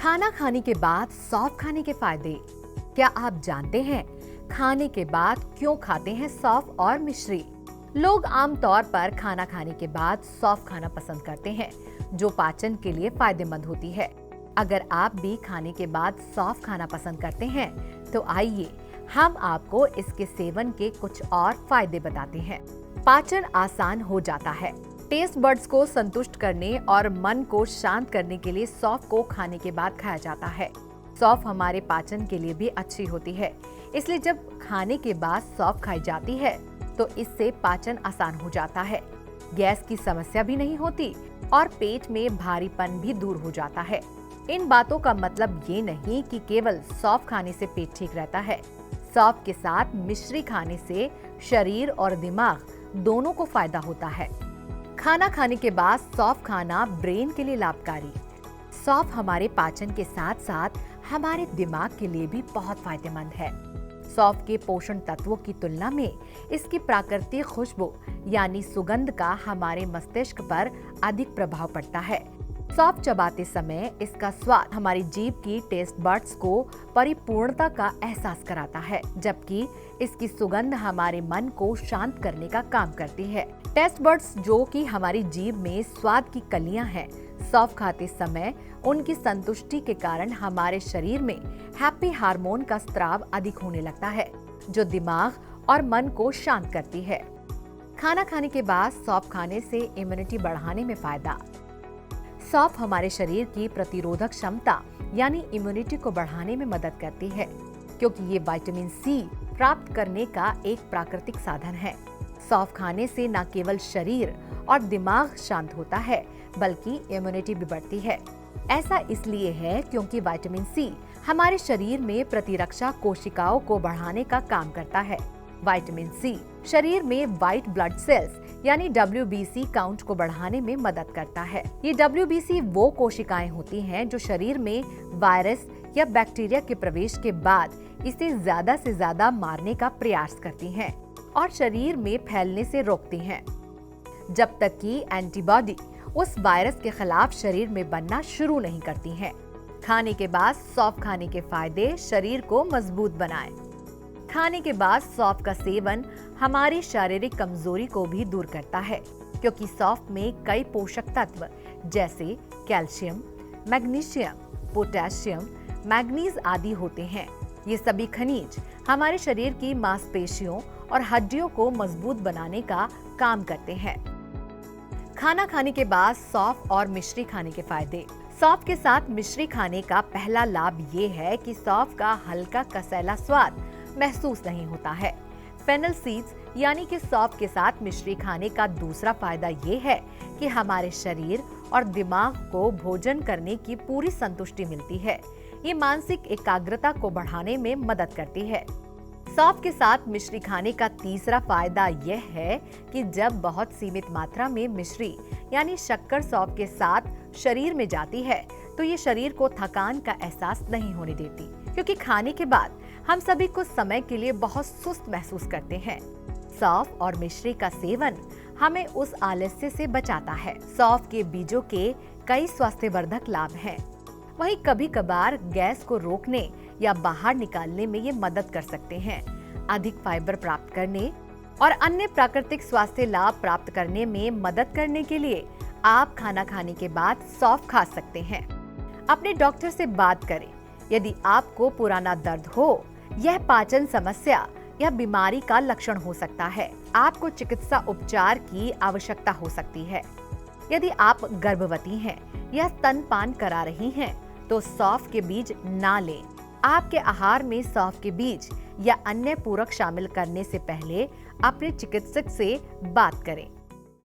खाना खाने के बाद सौंफ खाने के फायदे। क्या आप जानते हैं खाने के बाद क्यों खाते हैं सौंफ और मिश्री? लोग आमतौर पर खाना खाने के बाद सौंफ खाना पसंद करते हैं, जो पाचन के लिए फायदेमंद होती है। अगर आप भी खाने के बाद सौंफ खाना पसंद करते हैं, तो आइए हम आपको इसके सेवन के कुछ और फायदे बताते हैं। पाचन आसान हो जाता है। टेस्ट बड्स को संतुष्ट करने और मन को शांत करने के लिए सौंफ को खाने के बाद खाया जाता है। सौंफ हमारे पाचन के लिए भी अच्छी होती है, इसलिए जब खाने के बाद सौंफ खाई जाती है तो इससे पाचन आसान हो जाता है। गैस की समस्या भी नहीं होती और पेट में भारीपन भी दूर हो जाता है। इन बातों का मतलब ये नहीं कि केवल सौंफ खाने से पेट ठीक रहता है। सौंफ के साथ मिश्री खाने से शरीर और दिमाग दोनों को फायदा होता है। खाना खाने के बाद सौंफ खाना ब्रेन के लिए लाभकारी। सौंफ हमारे पाचन के साथ साथ हमारे दिमाग के लिए भी बहुत फायदेमंद है। सौंफ के पोषण तत्वों की तुलना में इसकी प्राकृतिक खुशबू यानी सुगंध का हमारे मस्तिष्क पर अधिक प्रभाव पड़ता है। सौंफ चबाते समय इसका स्वाद हमारी जीभ की टेस्ट बड्स को परिपूर्णता का एहसास कराता है, जबकि इसकी सुगंध हमारे मन को शांत करने का काम करती है। टेस्ट बड्स, जो कि हमारी जीभ में स्वाद की कलियां हैं, सौंफ खाते समय उनकी संतुष्टि के कारण हमारे शरीर में हैप्पी हार्मोन का स्राव अधिक होने लगता है, जो दिमाग और मन को शांत करती है। खाना खाने के बाद सौंफ खाने से इम्यूनिटी बढ़ाने में फायदा। सौंफ हमारे शरीर की प्रतिरोधक क्षमता यानी इम्यूनिटी को बढ़ाने में मदद करती है, क्योंकि ये विटामिन सी प्राप्त करने का एक प्राकृतिक साधन है। सौंफ खाने से न केवल शरीर और दिमाग शांत होता है, बल्कि इम्यूनिटी भी बढ़ती है। ऐसा इसलिए है क्योंकि विटामिन सी हमारे शरीर में प्रतिरक्षा कोशिकाओं को बढ़ाने का काम करता है। विटामिन सी शरीर में व्हाइट ब्लड सेल्स यानी WBC काउंट को बढ़ाने में मदद करता है। ये WBC वो कोशिकाएं होती हैं जो शरीर में वायरस या बैक्टीरिया के प्रवेश के बाद इसे ज्यादा से ज्यादा मारने का प्रयास करती हैं और शरीर में फैलने से रोकती हैं, जब तक कि एंटीबॉडी उस वायरस के खिलाफ शरीर में बनना शुरू नहीं करती हैं। खाने के बाद सौंफ खाने के फायदे। शरीर को मजबूत बनाए। खाने के बाद सौंफ का सेवन हमारी शारीरिक कमजोरी को भी दूर करता है, क्योंकि सौंफ में कई पोषक तत्व जैसे कैल्शियम, मैग्नीशियम, पोटेशियम, मैग्नीज आदि होते हैं। ये सभी खनिज हमारे शरीर की मांसपेशियों और हड्डियों को मजबूत बनाने का काम करते हैं। खाना खाने के बाद सौंफ और मिश्री खाने के फायदे। सौंफ के साथ मिश्री खाने का पहला लाभ ये है कि सौंफ का हल्का कसैला स्वाद महसूस नहीं होता है। फेनल सीड्स यानी कि सौंफ के साथ मिश्री खाने का दूसरा फायदा ये है कि हमारे शरीर और दिमाग को भोजन करने की पूरी संतुष्टि मिलती है। ये मानसिक एकाग्रता को बढ़ाने में मदद करती है। सौंफ के साथ मिश्री खाने का तीसरा फायदा यह है कि जब बहुत सीमित मात्रा में मिश्री यानी शक्कर सौंफ के साथ शरीर में जाती है, तो ये शरीर को थकान का एहसास नहीं होने देती, क्योंकि खाने के बाद हम सभी कुछ समय के लिए बहुत सुस्त महसूस करते हैं। सौंफ और मिश्री का सेवन हमें उस आलस्य से बचाता है। सौंफ के बीजों के कई स्वास्थ्यवर्धक लाभ हैं। वहीं कभी कभार गैस को रोकने या बाहर निकालने में ये मदद कर सकते हैं। अधिक फाइबर प्राप्त करने और अन्य प्राकृतिक स्वास्थ्य लाभ प्राप्त करने में मदद करने के लिए आप खाना खाने के बाद सौंफ खा सकते हैं। अपने डॉक्टर से बात करें। यदि आपको पुराना दर्द हो, यह पाचन समस्या या बीमारी का लक्षण हो सकता है, आपको चिकित्सा उपचार की आवश्यकता हो सकती है। यदि आप गर्भवती हैं या स्तनपान करा रही हैं, तो सौंफ के बीज ना लें। आपके आहार में सौंफ के बीज या अन्य पूरक शामिल करने से पहले अपने चिकित्सक से बात करें।